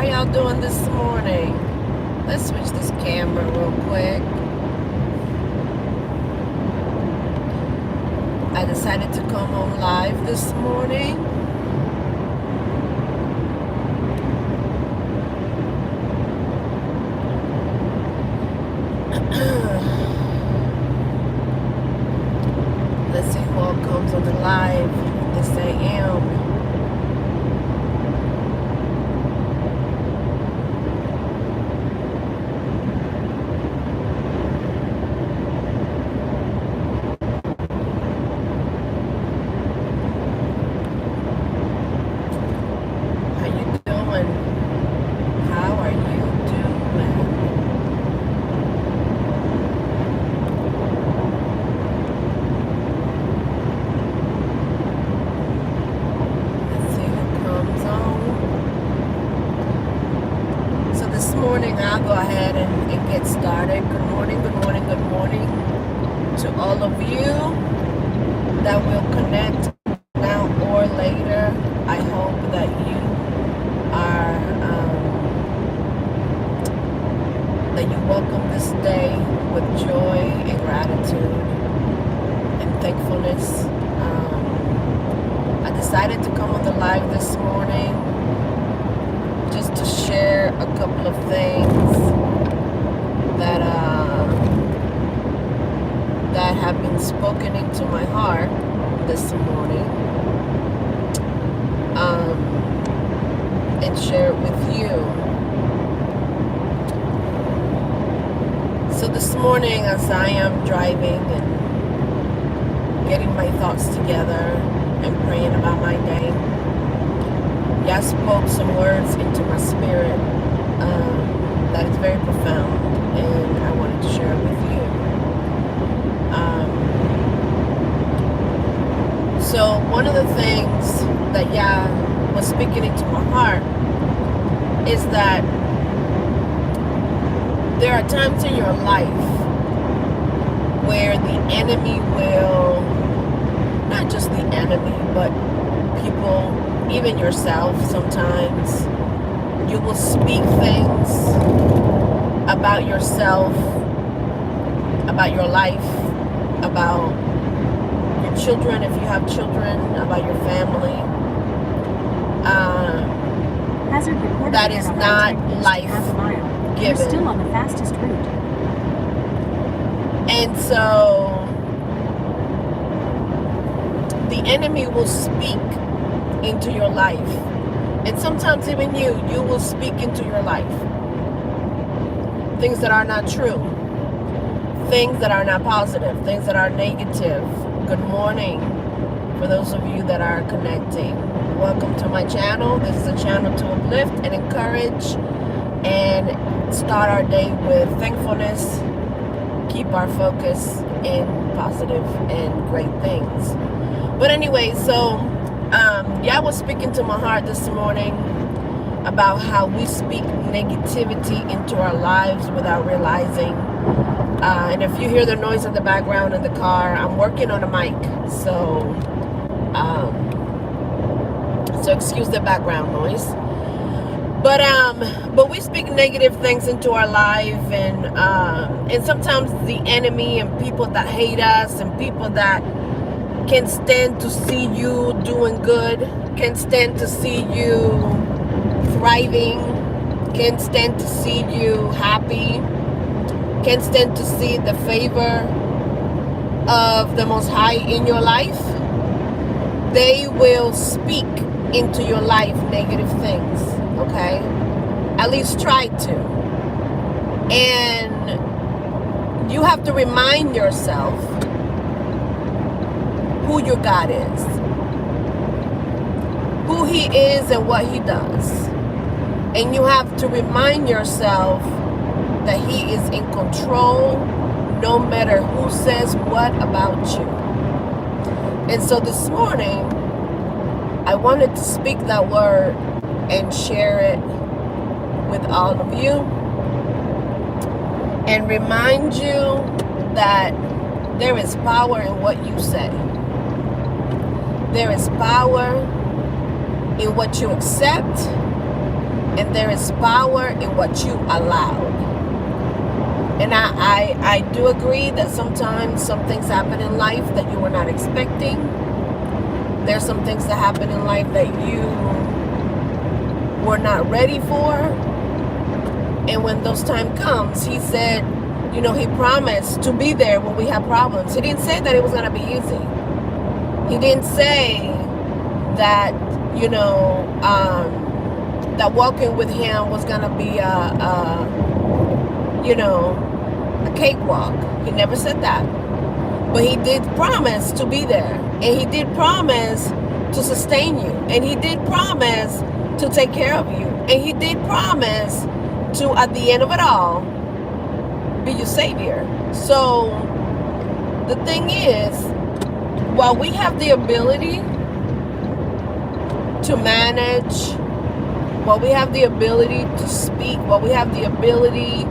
How y'all doing this morning? Let's switch this camera real quick. I decided to come on live this morning. Let's see who all comes on the live. This AM. I'll go ahead and get started. Good morning, good morning, good morning to all of you that will connect now or later. I hope that you are that you welcome this day with joy and gratitude and thankfulness. I decided to come on the live this morning just to share a couple of things that that have been spoken into my heart this morning, and share it with you. So this morning, as I am driving and getting my thoughts together and praying about my day, God spoke some words into my spirit that is very profound, and I wanted to share it with you. So one of the things that Yah was speaking into my heart is that there are times in your life where the enemy will, not just the enemy, but people, even yourself, sometimes you will speak things about yourself, about your life, about your children, if you have children, about your family. That is not life-giving. You're still on the fastest route. And so the enemy will speak into your life, and sometimes even you will speak into your life things that are not true, things that are not positive, things that are negative. Good morning for those of you that are connecting. Welcome to my channel. This is a channel to uplift and encourage and start our day with thankfulness, keep our focus in positive and great things. But anyway, so Yah was speaking to my heart this morning about how we speak negativity into our lives without realizing. And if you hear the noise in the background in the car, I'm working on a mic, so excuse the background noise. But we speak negative things into our life, and sometimes the enemy and people that hate us and people that can stand to see you doing good, can stand to see you thriving, can stand to see you happy, can stand to see the favor of the Most High in your life. They will speak into your life negative things, okay? At least try to. And you have to remind yourself who your God is, who He is and what He does. And you have to remind yourself that He is in control no matter who says what about you. And so this morning, I wanted to speak that word and share it with all of you and remind you that there is power in what you say. There is power in what you accept, And there is power in what you allow. And I do agree that sometimes some things happen in life that you were not expecting. There's some things that happen in life that you were not ready for. And when those time comes, he said, you know, he promised to be there when we have problems. He didn't say that it was going to be easy. He didn't say that, you know, that walking with him was going to be you know, a cakewalk. He never said that. But he did promise to be there. And he did promise to sustain you. And he did promise to take care of you. And he did promise to, at the end of it all, be your savior. So the thing is, while we have the ability to manage, while we have the ability to speak, while we have the ability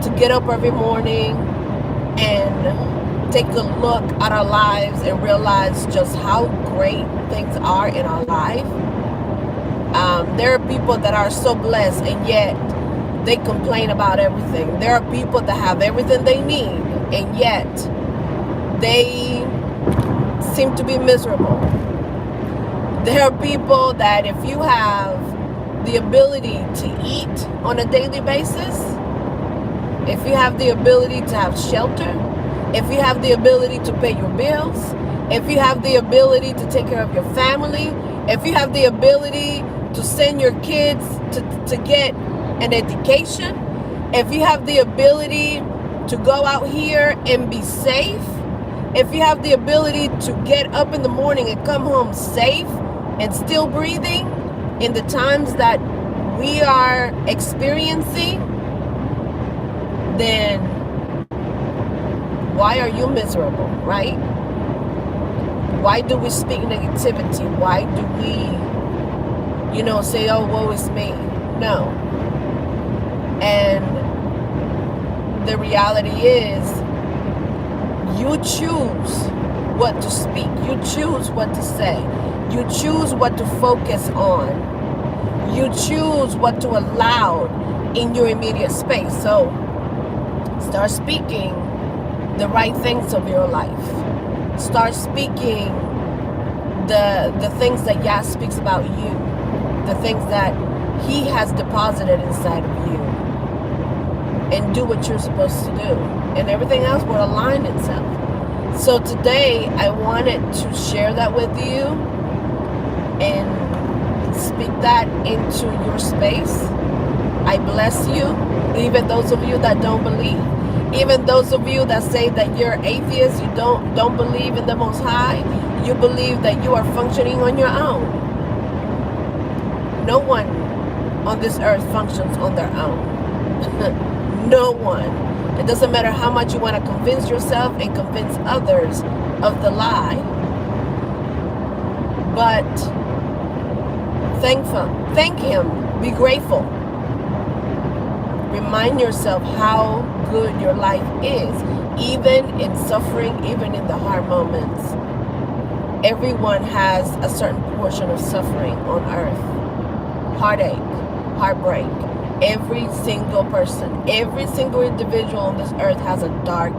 to get up every morning and take a look at our lives and realize just how great things are in our life. There are people that are so blessed and yet they complain about everything. There are people that have everything they need and yet they seem to be miserable. There are people that if you have the ability to eat on a daily basis, if you have the ability to have shelter, if you have the ability to pay your bills, if you have the ability to take care of your family, if you have the ability to send your kids to get an education, if you have the ability to go out here and be safe, if you have the ability to get up in the morning and come home safe and still breathing in the times that we are experiencing, then why are you miserable, right? Why do we speak negativity? Why do we, you know, say, oh, woe is me? No. And the reality is, you choose what to speak. You choose what to say. You choose what to focus on. You choose what to allow in your immediate space. So start speaking the right things of your life. Start speaking the things that Yah speaks about you. The things that he has deposited inside of you. And do what you're supposed to do. And everything else will align itself. So today, I wanted to share that with you and speak that into your space. I bless you, even those of you that don't believe. Even those of you that say that you're atheists, you don't believe in the Most High, you believe that you are functioning on your own. No one on this earth functions on their own. No one. It doesn't matter how much you want to convince yourself and convince others of the lie. But thank him. Be grateful. Remind yourself how good your life is, even in suffering, even in the hard moments. Everyone has a certain portion of suffering on earth. Heartache, heartbreak. Every single person, every single individual on this earth has a dark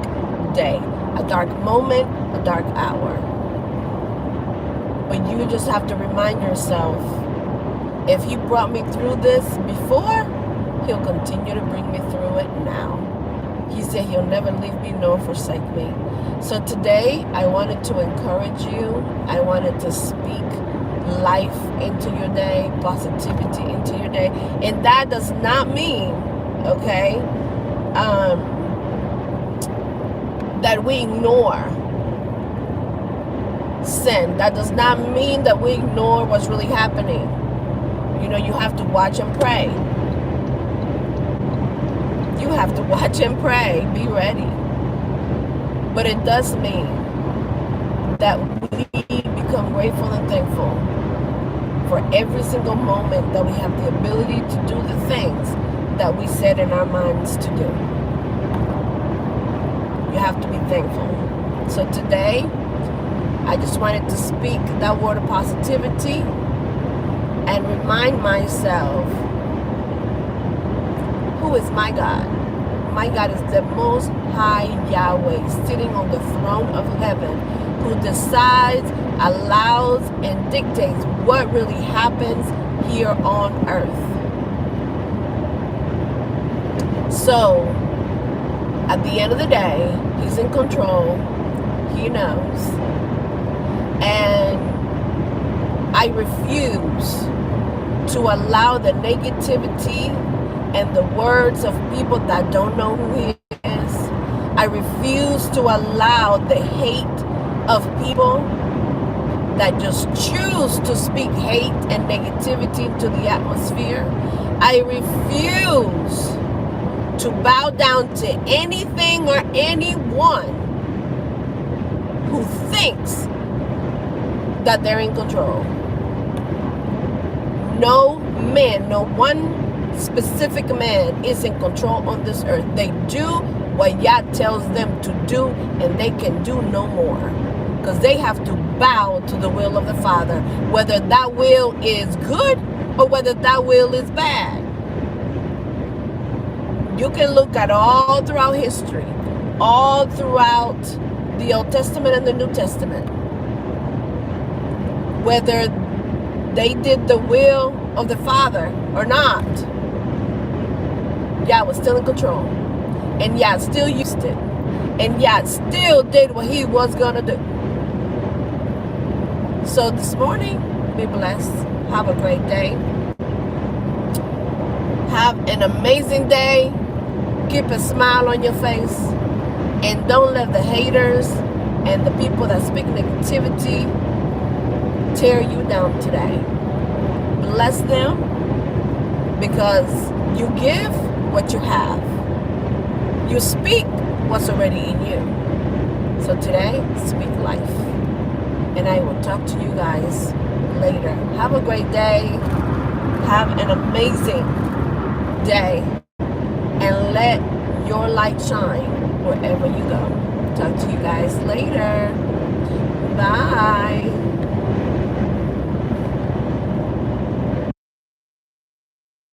day, a dark moment, a dark hour. But you just have to remind yourself, if he brought me through this before, he'll continue to bring me through it now. He said he'll never leave me nor forsake me. So today, I wanted to encourage you. I wanted to speak life into your day, positivity into your day. And that does not mean, okay, that we ignore sin. That does not mean that we ignore what's really happening. You know, you have to watch and pray. You have to watch and pray. Be ready. But it does mean that we become grateful and thankful for every single moment that we have the ability to do the things that we set in our minds to do. You have to be thankful. So today, I just wanted to speak that word of positivity and remind myself Who is my God? My God is the most high Yahweh, sitting on the throne of heaven, who decides, allows, and dictates what really happens here on earth. So, at the end of the day, he's in control. He knows. And I refuse to allow the negativity and the words of people that don't know who he is. I refuse to allow the hate of people that just choose to speak hate and negativity into the atmosphere. I refuse to bow down to anything or anyone who thinks that they're in control. No man, no one specific man is in control on this earth. They do what Yah tells them to do, and they can do no more, because they have to bow to the will of the Father, whether that will is good or whether that will is bad. You can look at all throughout history, all throughout the Old Testament and the New Testament, whether they did the will of the Father or not. Yah was still in control, and Yah still used it, and Yah still did what he was gonna do. So this morning, be blessed. Have a great day. Have an amazing day. Keep a smile on your face, and don't let the haters and the people that speak negativity tear you down today. Bless them, because you give what you have. You speak what's already in you. So today, speak life. And I will talk to you guys later. Have a great day. Have an amazing day. And let your light shine wherever you go. Talk to you guys later. Bye.